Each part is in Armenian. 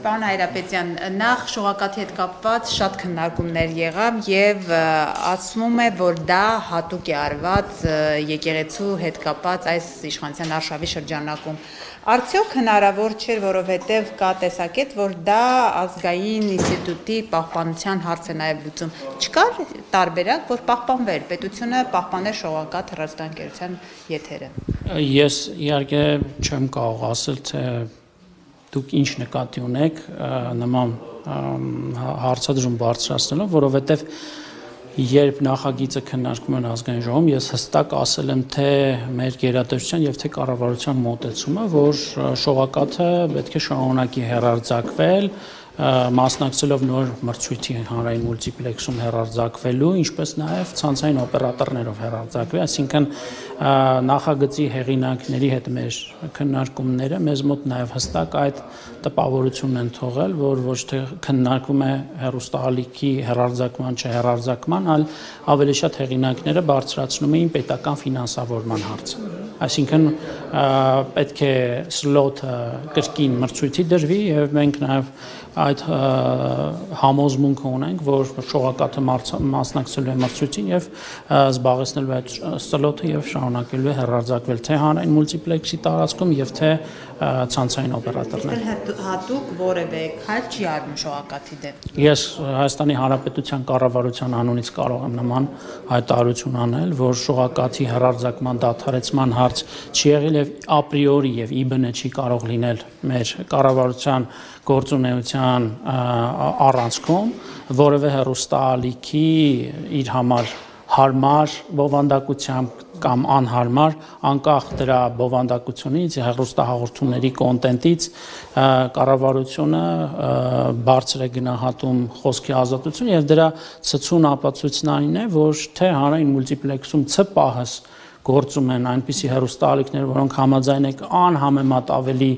Պարոն Հայրապետյան, նախ շողակաթի հետ կապված շատ քննարկումներ եղավ եւ ասվում է, որ դա հատուկ է արված եկեղեցու հետ կապված այս իշխանության արշավի շրջանակում։ Արդյոք հնարավոր չէր, որովհետեւ կա տեսակետ, որ դա ազգային ինստիտուտի պահպանության հարց է նաեւ լուծում։ Չկար տարբերակ, որ պահպանվեր, պետությունը պահպաներ շողակաթ հեռուստաընկերության եթերը։ Ես իհարկե չեմ կարող ասել, թե դուք ինչ նկատի ունեք նման հարցադրում բարձրացնելով, որովհետև երբ նախագիծը քննարկվում է ազգային ժողովում, ես հստակ ասել եմ, թե մեր գերատեսչության եւ թե կառավարության մոտեցումը, որ շողակաթը պետք է շարունակի հեռարձակվել, մասնակցելով նոր մրցույթի հանրային մուլտիպլեքսում հեռարձակվելու, ինչպես նաև ցանցային օպերատորներով հեռարձակվի, այսինքն նախագծի հեղինակների հետ մեր քննարկումները մեզ մոտ նաև հստակ այդ տպավորությունն են թողել, որ ոչ թե քննարկվում է հեռուստաալիքի հեռարձակման չհեռարձակման, այլ ավելի շատ հեղինակները բարձրացնում էին պետական ֆինանսավորման հարցը։ Այսինքն պետք է սլոթը կրկին մրցույթի դրվի եւ մենք նաեւ այդ համոզմունքը ունենք, որ շողակաթը մասնակցելու է մրցույթին եւ զբաղեցնելու այդ սլոթը եւ շարունակելու է հեռարձակվել թե հանրային մուլտիպլեքսի տարածքում եւ թե ցանցային օպերատորներ։ Հատուկ որևէ քայլ չի արվում շողակաթի դեմ։ Ես Հայաստանի Հանրապետության կառավարության անունից կարող եմ նման հայտարարություն անել, որ շողակաթի հեռարձակման դադարեցման հարց չի եղել եւ ապրիորի եւ իբնը չի կարող լինել մեր կառավարության գործունեության առանցքում, որևէ հեռուստաալիքի իր համար հարմար բովանդակությամբ կամ անհարմար, անկախ դրա բովանդակությունից, հեռուստահաղորդումների կոնտենտից, կառավարությունը բարձր է գնահատում խոսքի ազատություն եւ դրա ցցուն ապացույցն այն է, որ թե հանրային մուլտիպլեքսում ՑՊԱՀ-ս գործում են այնպիսի հեռուստաալիքներ, որոնք համաձայն են անհամեմատ ավելի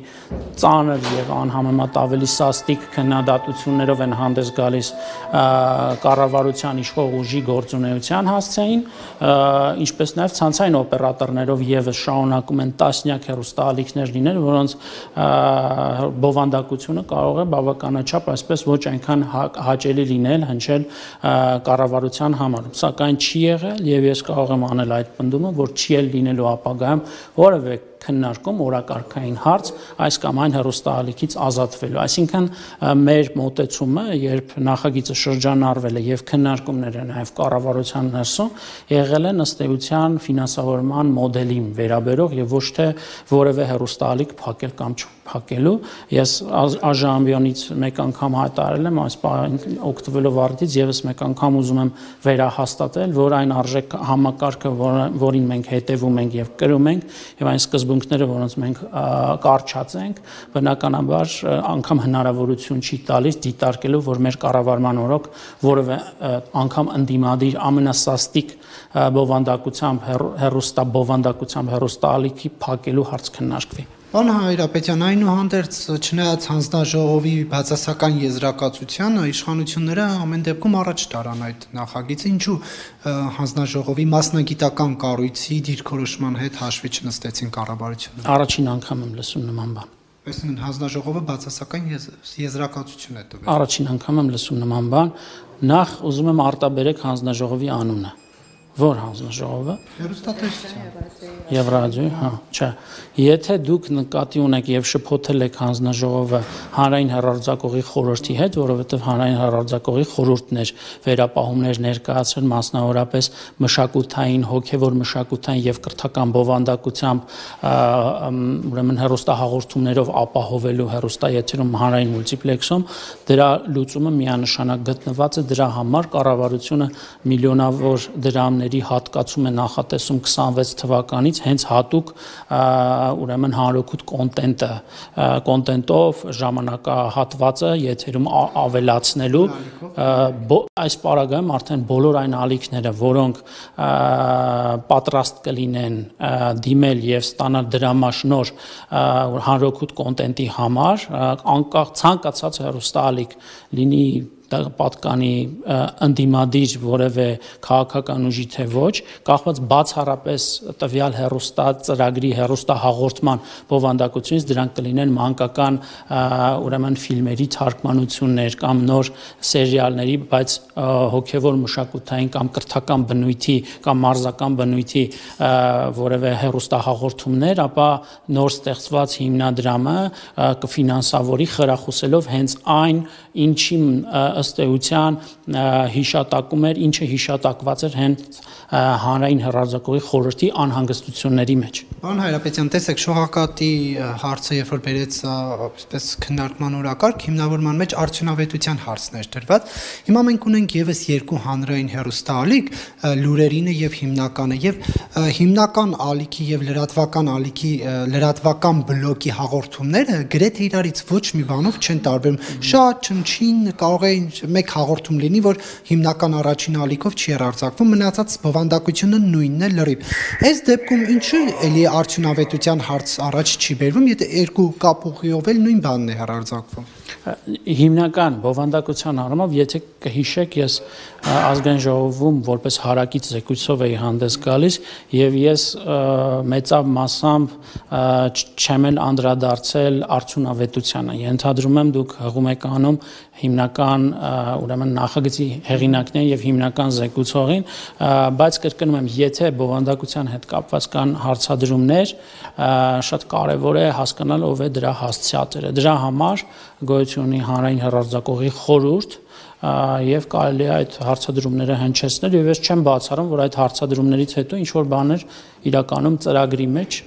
ծանր եւ անհամեմատ ավելի սաստիկ քննադատություններով են հանդես գալիս կառավարության իշխող ուժի գործունեության հասցեին, ինչպես նաեւ ցանցային օպերատորներով եւս շարունակում են տասնյակ հեռուստաալիքներ լինել, որոնց բովանդակությունը կարող է բավականաչափ այսպես ոչ այնքան հաճելի լինել, հնչել կառավարության համար, սակայն չի եղել եւ ես կարող եմ անել այդ պնդումը, որ չի էլ լինելու ապագայում որևէ քննարկում օրակարգային հարց այս կամ այն հեռուստաալիքից ազատվելու։ Այսինքն մեր մոտեցումը, երբ նախագիծը շրջանառվել է եւ քննարկումները նաեւ կառավարության ներսում եղել են ըստ էության ֆինանսավորման մոդելի վերաբերող եւ ոչ թե որևէ հեռուստաալիք փակել կամ չփակելու։ Ես ԱԺ-ամբիոնից մեկ անգամ հայտարարել եմ, այս օգտվելով արդից եւս մեկ անգամ ուզում եմ վերահաստատել, որ այն արժեք համակարգը, որին մենք հետևում ենք եւ կրում ենք եւ այն սկզբունքները, որոնց մենք կարճած ենք, բնականաբար անգամ հնարավորություն չի տալիս դիտարկելու, որ մեր կառավարման օրոք որևէ անգամ ընդդիմադիր ամենասաստիկ բովանդակությամբ հեռուստաբովանդակությամբ հեռուստաալիքի փակելու հարց քննարկվի։ Պարոն Հայրապետյան, այնուհանդերձ չնայած հանձնաժողովի բացասական եզրակացությանը, իշխանությունները ամեն դեպքում առաջ տարան այդ նախագիծը, ինչու հանձնաժողովի մասնագիտական կառույցի դիրքորոշման հետ հաշվի չնստեցին կառավարությունը։ Առաջին անգամ եմ լսում նման բան։ Այսինքն հանձնաժողովը բացասական եզրակացություն է տվել։ Առաջին անգամ եմ լսում նման բան։ Նախ ուզում եմ արտաբերեք հանձնաժողովի անունը։ Որ հանձնաժողովը։ Հեռուստատեսության։ Եվ ռադիոյի, հա, չէ։ Եթե դուք նկատի ունեք եւ շփոթել եք հանձնաժողովը հանրային հեռարձակողի խորհրդի հետ, որովհետեւ հանրային հեռարձակողի խորհուրդն էր վերապահումներ ներկայացրել մասնավորապես մշակութային, հոգեվոր մշակութային եւ կրթական բովանդակությամբ ուրեմն հեռուստահաղորդումներով ապահովելու հեռուստաեթերում հանրային մուլտիպլեքսում, դրա լուծումը միանշանակ գտնված է, դրա համար կառավարությունը միլիոնավոր դրամներ հատկացում է նախատեսում 26 թվականից հենց հատուկ ուրեմն հանրօգուտ կոնտենտով ժամանակահատվածը եթերում ավելացնելու այս պարագայում արդեն բոլոր այն ալիքները, որոնք պատրաստ կլինեն դիմել եւ ստանալ դրամաշնոր հանրօգուտ կոնտենտի համար, անկախ ցանկացած հեռուստաալիք լինի պատկանի ընդդիմադիր որևէ քաղաքական ուժի թե ոչ, կախված բացառապես տվյալ հեռուստա ծրագրի հեռուստահաղորդման բովանդակությունից դրանք կլինեն մանկական ուրեմն ֆիլմերի թարգմանություններ կամ նոր սերիալների, բայց հոգևոր մշակութային կամ կրթական բնույթի կամ մարզական բնույթի որևէ հեռուստահաղորդումներ, ապա նոր ստեղծված հիմնադրամը կֆինանսավորի խրախուսելով հենց այն, ինչի ըստ էության հիշատակում էր, ինչը հիշատակված էր հենց հանրային հեռարձակողի խորհրդի անհանգստությունների մեջ։ Պարոն Հայրապետյան, տեսեք, շողակատի հարցը երբ որ բերեց այսպես քննարկման օրակարգ, հիմնավորման մեջ արդյունավետության հարցն էր դրված։ Հիմա մենք ունենք եւս երկու հանրային հեռուստաալիք, լուրերինը եւ հիմնականը, եւ հիմնական ալիքի եւ լրատվական ալիքի լրատվական բլոկի հաղորդումները գրեթե իրարից ոչ մի բանով չեն տարբերում։ Շատ չնչին կարող է մեկ հաղորդում լինի, որ հիմնական առաջին ալիքով չի հեռարձակվում, մնացած բովանդակությունը նույնն է լրիվ։ Այս դեպքում ինչու էլի արդյունավետության հարց առաջ չի բերվում, եթե երկու կապուղիով էլ նույն բանն է հեռարձակվում։ Հիմնական բովանդակության առումով, եթե կհիշեք, ես ազգային ժողովում որպես հարակից զեկույցով էի հանդես գալիս եւ ես մեծավ մասամբ չեմ էլ անդրադարձել արդյունավետությանը։ Ենթադրում եմ դուք հղում եք անում հիմնական ուրեմն նախագծի հեղինակներին եւ հիմնական զեկուցողին, բայց կրկնում եմ, եթե բովանդակության հետ կապված կան հարցադրումներ, շատ կարեւոր է հասկանալ ով է դրա հասցեատերը։ Դրա համար գոյություն ունի հանրային հեռարձակողի խորհուրդ եւ կարելի է այդ հարցադրումները հնչեցնել եւ ես չեմ բացառում, որ այդ հարցադրումներից հետո ինչ որ բաներ իրականում ծրագրի մեջ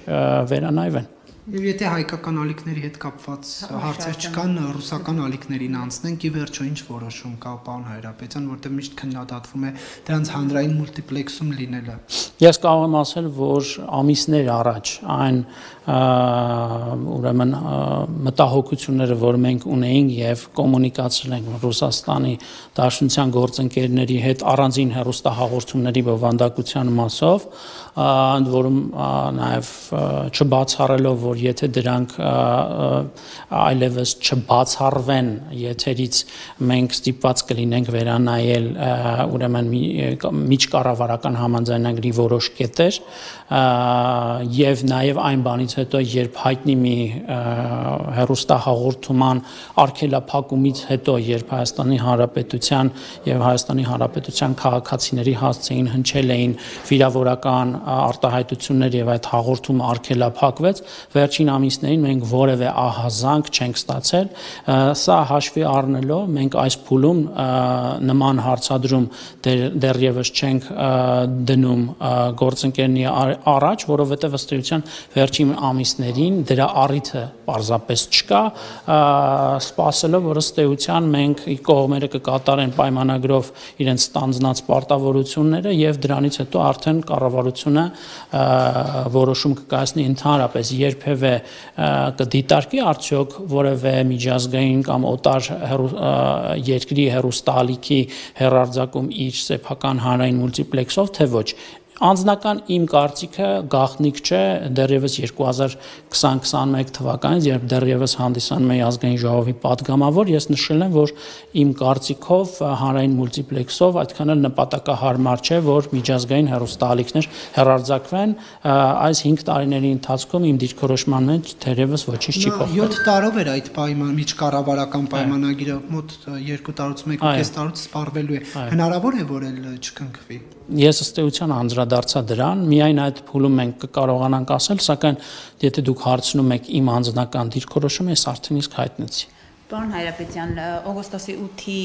վերանայվեն։ Եվ եթե հայկական ալիքների հետ կապված հարցեր չկան, ռուսական ալիքներին անցնենք, ի վերջո ինչ որոշում կա, պարոն Հայրապետյան, որտեղ միշտ քննադատվում է դրանց հանրային մուլտիպլեքսում լինելը։ Ես կարող եմ ասել, որ ամիսներ առաջ այն ուրեմն մտահոգությունները, որ մենք ունեինք եւ կոմունիկացրել ենք Ռուսաստանի Դաշնության գործընկերների հետ առանձին հեռուստահաղորդումների բովանդակության մասով, ընդ որում նաեւ չբացառելով, որ եթե դրանք այլևս չբացառվեն եթերից, մենք ստիպված կլինենք վերանայել ուրեմն միջկառավարական համաձայնագրի որոշ կետեր եւ նաեւ այն բանից հետո, երբ հայտնի մի հեռուստահաղորդման արգելափակումից հետո, երբ Հայաստանի Հանրապետության եւ Հայաստանի Հանրապետության քաղաքացիների հասցեին հնչել էին վիրավորական արտահայտություններ եւ այդ հաղորդումը արգելափակվեց, վերջին ամիսներին մենք որևէ ահազանգ չենք ստացել։ Սա հաշվի առնելով, մենք այս փուլում նման հարցադրում դեռևս չենք դնում գործընկերների առաջ, որովհետեւ ըստ էության վերջին ամիսներին դրա առիթը պարզապես չկա, սպասելով, որ ըստ էության մենք կողմերը կկատարեն պայմանագրով իրենց ստանձնած պարտավորությունները եւ դրանից հետո արդեն կառավարությունը որոշում կկայացնի ընդհանրապես երբևէ կդիտարկի արդյոք որևէ միջազգային կամ օտար երկրի հեռուստաալիքի հեռարձակում իր սեփական հանրային մուլտիպլեքսով, թե ոչ։ Անձնական իմ կարծիքը գաղտնիք չէ, դեռևս 2020-21 թվականից, երբ դեռևս հանդիսանում էի ազգային ժողովի падգամավոր, ես նշել եմ, որ իմ կարծիքով հանրային մուլտիպլեքսով այդքան էլ նպատակահարմար չէ, որ միջազգային հեռուստաալիքներ հեռարձակվեն, այս 5 տարիների ընթացքում իմ դիրքորոշման մեջ դեռևս ոչինչ չի փոխվել։ 7 տարով էր այդ միջկառավարական պայմանագիրը, մոտ 2 տարուց 1.5 տարուց սպառվելու է։ Հնարավոր է, որ էլ չկնքվի։ Ես ըստ էության անդրադարձա դրան, միայն այդ փուլում մենք կկարողանանք ասել, սակայն եթե դուք հարցնում եք իմ անձնական դիրքորոշումը, ես արդեն իսկ հայտնեցի։ Պարոն Հայրապետյան, օգոստոսի 8-ի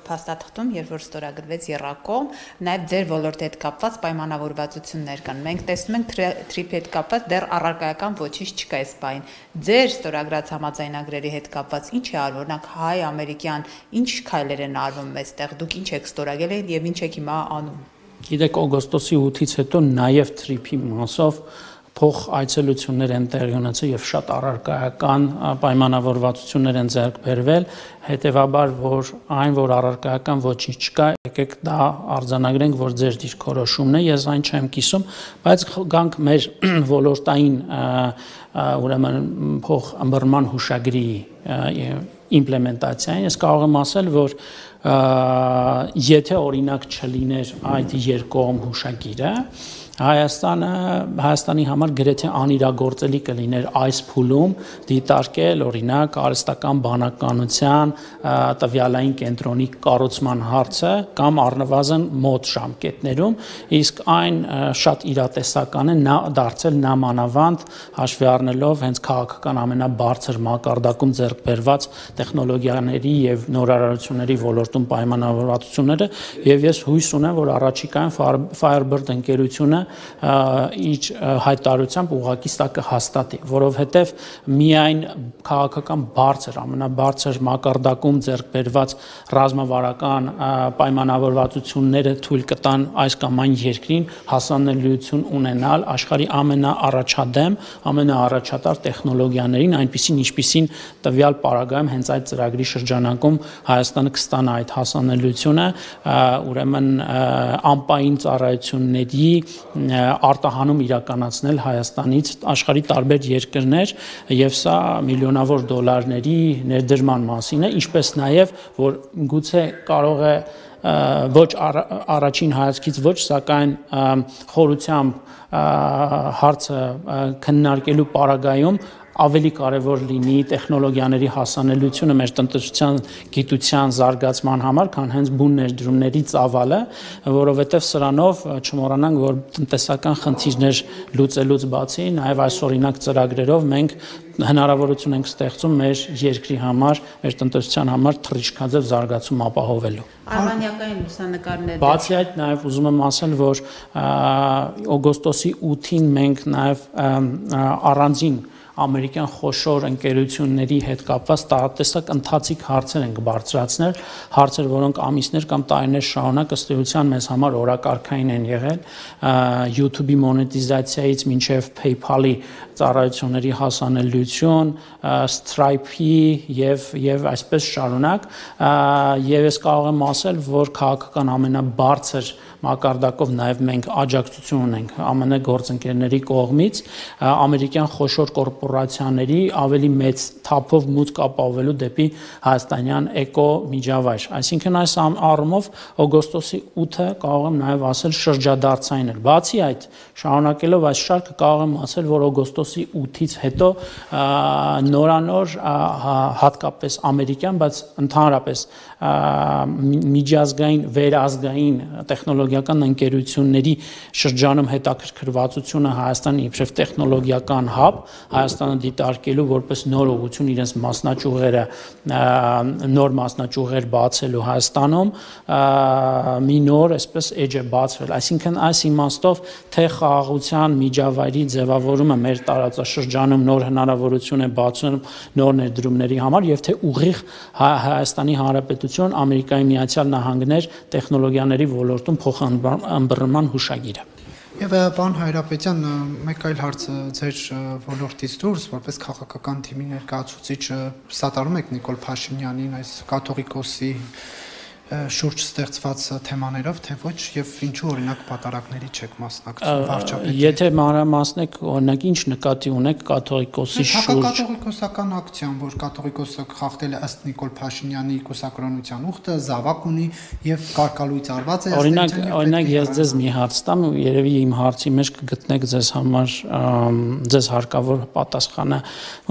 փաստաթղթում, երբ որ ստորագրվեց եռակողմ, նաև ձեր ոլորտի հետ կապված պայմանավորվածություններ կան։ Մենք տեսնում ենք թրիփի հետ կապված դեռ առարկայական ոչինչ չկա այս բային։ Ձեր ստորագրած համաձայնագրերի հետ կապված ինչ է արվում, օրինակ հայ-ամերիկյան ինչ քայլեր են արվում այստեղ, դուք ինչ եք ստորագրել եւ ինչ եք հիմա անում։ Գիտեք, օգոստոսի 8-ից հետո նաև թրիփի մասով փող այցելություններ են տեղի ունեցել եւ շատ առարկայական պայմանավորվածություններ են ձեռք բերվել, հետեւաբար որ այն որ առարկայական ոչինչ չկա, եկեք դա արձանագրենք, որ ձեր դիրքորոշումն է, ես այն չեմ կիսում, բայց գանք մեր ոլորտային ուրեմն փող ըմբռնման հուշագրի իմպլեմենտացիային, ես կարող եմ ասել, որ եթե օրինակ չլիներ այդ երկկողմ հուշագիրը, Հայաստանի համար գրեթե անիրագործելի կլիներ այս փուլում դիտարկել օրինակ արհեստական բանականության տվյալային կենտրոնի կառուցման հարցը կամ առնվազն մոտ ժամկետներում, իսկ այն շատ իրատեսական է դարձել նամանավանդ հաշվի առնելով հենց քաղաքական ամենաբարձր մակարդակում ձեռք բերված տեխնոլոգիաների եւ նորարարությունների ոլորտում պայմանավորվածությունները եւ ես հույս ունեմ, որ առաջիկայում Firebird ընկերությունը իր հայտարարությամբ ուղղակի սա կհաստատի, որովհետև միայն քաղաքական բարձր, ամենաբարձր մակարդակում ձեռք բերված ռազմավարական պայմանավորվածությունները թույլ կտան այս կամ այն երկրին հասանելիություն ունենալ աշխարհի ամենաառաջադեմ, ամենաառաջատար տեխնոլոգիաներին, այնպիսին ինչպիսին տվյալ պարագայում հենց այդ ծրագրի շրջանակում Հայաստանը կստանա այդ հասանելիությունը, ուրեմն ամպային ծառայությունների արտահանում իրականացնել Հայաստանից աշխարհի տարբեր երկրներ եւ սա միլիոնավոր դոլարների ներդրման մասին է, ինչպես նաեւ որ գուցե կարող է ոչ առաջին հայացքից ոչ, սակայն խորությամբ հարցը քննարկելու պարագայում ավելի կարևոր լինի տեխնոլոգիաների հասանելիությունը մեր տնտեսության գիտության զարգացման համար, քան հենց բուն ներդրումների ծավալը, որովհետև սրանով չմոռանանք, որ տնտեսական խնդիրներ լուծելուց բացի, նաև այս օրինակ ծրագրերով մենք հնարավորություն ենք ստեղծում մեր երկրի համար, մեր տնտեսության համար թռիչքաձև զարգացում ապահովելու։ Արվանյակային լուսանկարները։ Բացի այդ, նաև ուզում եմ ասել, որ օգոստոսի 8-ին մենք նաև առանձին ամերիկյան խոշոր ընկերությունների հետ կապված տարատեսակ ընթացիկ հարցեր ենք բարձրացնել, հարցեր, որոնք ամիսներ կամ տարիներ շարունակ ըստ էության մեզ համար օրակարգային են եղել, YouTube-ի մոնետիզացիայից մինչև PayPal-ի ծառայությունների հասանելիություն, Stripe-ի եւ այսպես շարունակ, եւ ես կարող եմ ասել, որ քաղաքական ամենաբարձր մակարդակով նաև մենք աջակցություն ունենք ԱՄՆ գործընկերների կողմից ամերիկյան խոշոր կորպորացիաների ավելի մեծ թափով մուտք ապահովելու դեպի հայաստանյան էկո միջավայր։ Այսինքն այս առումով օգոստոսի 8-ը կարող եմ նաև ասել շրջադարձային էր։ Բացի այդ, շարունակելով այս շարքը կարող եմ ասել, որ օգոստոսի 8-ից հետո նորանոր հատկապես ամերիկյան, բայց ընդհանրապես միջազգային վերազգային տեխնոլոգիական ընկերությունների շրջանում հետաքրքրվածությունը Հայաստանի իբրև տեխնոլոգիական հաբ, Հայաստանը դիտարկելու որպես նոր ուղղություն իրենց մասնաճյուղերը, նոր մասնաճյուղեր բացելու Հայաստանում մի նոր այսպես էջ է բացվել, այսինքն այս իմաստով թե խաղաղության միջավայրի ձևավորումը մեր տարածաշրջանում նոր հնարավորություն է բացում նոր ներդրումների համար եւ թե ուղիղ Հայաստանի Հանրապետություն Ամերիկայի Միացյալ Նահանգներ տեխնոլոգիաների ոլորտում փոխըմբռնման հուշագիրը։ Եվ պարոն Հայրապետյան, մեկ այլ հարց ձեր ոլորտից դուրս, որպես քաղաքական թիմի ներկայացուցիչ սատարում եք Նիկոլ Փաշինյանին այս կաթողիկոսի շուրջ ստեղծված թեմաներով, թե ոչ, եւ ինչու օրինակ պատարակների չեք մասնակցում վարչապետի։ Եթե մանրամասնեք, օրինակ ինչ նկատի ունեք կաթողիկոսի շուրջ։ Կաթողիկոսական ակցիան, որ կաթողիկոսը խախտել է ըստ Նիկոլ Փաշինյանի կուսակրոնության ուխտը, զավակ ունի եւ կարկալույց արված է։ Օրինակ ես ձեզ մի հարց տամ, երևի իմ հարցի մեջ կգտնեք ձեզ համար ձեզ հարկավոր պատասխանը։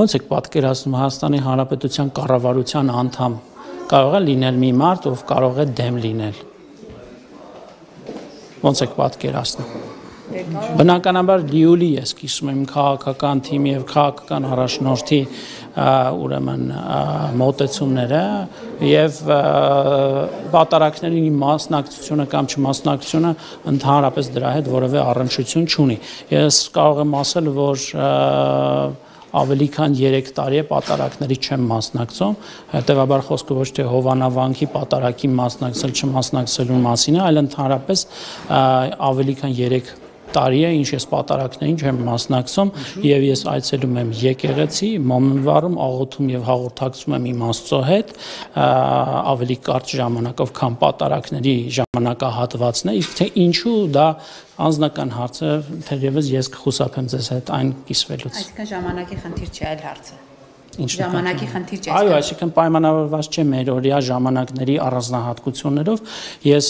Ոնց եք պատկերացնում Հայաստանի Հանրապետության կառավարության անդամ կարող է լինել մի մարդ, ով կարող է դեմ լինել։ Ոնց եք պատկերացնում։ Բնականաբար լիոլի ես կիսում եմ քաղաքական թիմի եւ քաղաքական առաջնորդի ուրեմն մոտեցումները եւ պատարակների մասնակցությունը կամ չմասնակցությունը ընդհանրապես դրա հետ որևէ առնչություն չունի։ Ես կարող եմ ասել, որ ավելի քան 3 տարի է պատարակների չեմ մասնակցում, հետևաբար խոսքը ոչ թե հովանավանքի պատարակի մասնակցել չմասնակցելու մասին է, այլ ընդհանրապես ավելի քան 3 տարի է, ինչ ես պատարակներին չեմ մասնակցում եւ ես այցելում եմ եկեղեցի, մոմնվարում, աղոթում եւ հաղորդակցում եմ իմ Աստծո հետ ավելի կարճ ժամանակով, քան պատարակների ժամանակահատվածն է, իսկ թե ինչու դա անձնական հարց է, թերևս ես կխուսափեմ ձեզ հետ այն կիսվելուց։ Այսինքն ժամանակի խնդիր չի, այլ հարց է։ Ժամանակի խնդիր չէ։ Այո, այսինքն պայմանավորված չէ մեր օրյա ժամանակների առանձնահատկություններով։ Ես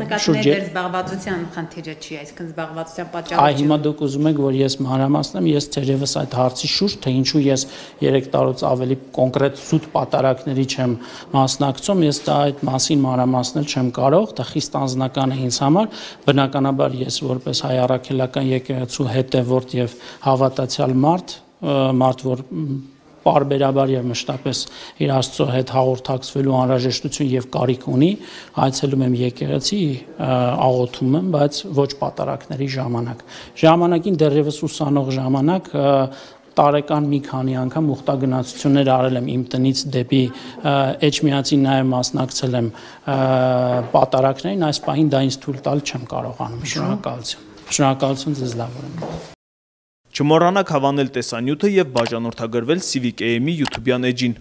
նկատում եմ զբաղվածության խնդիրը չի, այսինքն զբաղվածության պատճառը։ Այ հիմա դուք ուզում եք, որ ես մանրամասնեմ, ես թերևս այդ հարցի շուրջ, թե ինչու ես 3 տարուց ավելի կոնկրետ զուտ պատարակների չեմ մասնակցում, ես դա այդ մասին մանրամասնել չեմ կարող, դա խիստ անձնական է ինձ համար, բնականաբար ես որպես հայ առաքելական եկեղեցու հետևորդ եւ հավատացյալ մարդ, որ պարբերաբար եւ մշտապես իր Աստծո հետ հաղորդակցվելու անհրաժեշտություն եւ կարիք ունի, այցելում եմ եկեղեցի, աղոթում եմ, բայց ոչ պատարակների ժամանակ։ Ժամանակին դեռևս ուսանող ժամանակ տարեկան մի քանի անգամ ուխտագնացություններ արել եմ իմ տնից դեպի Էջմիածին նաև մասնակցել եմ պատարակներին, այս պահին դա ինձ թույլ տալ չեմ կարողանում։ Շնորհակալություն ձեզ լավորեն։ Չմոռանաք հավանել տեսանյութը եւ բաժանորդագրվել Civic AM-ի YouTube-յան էջին։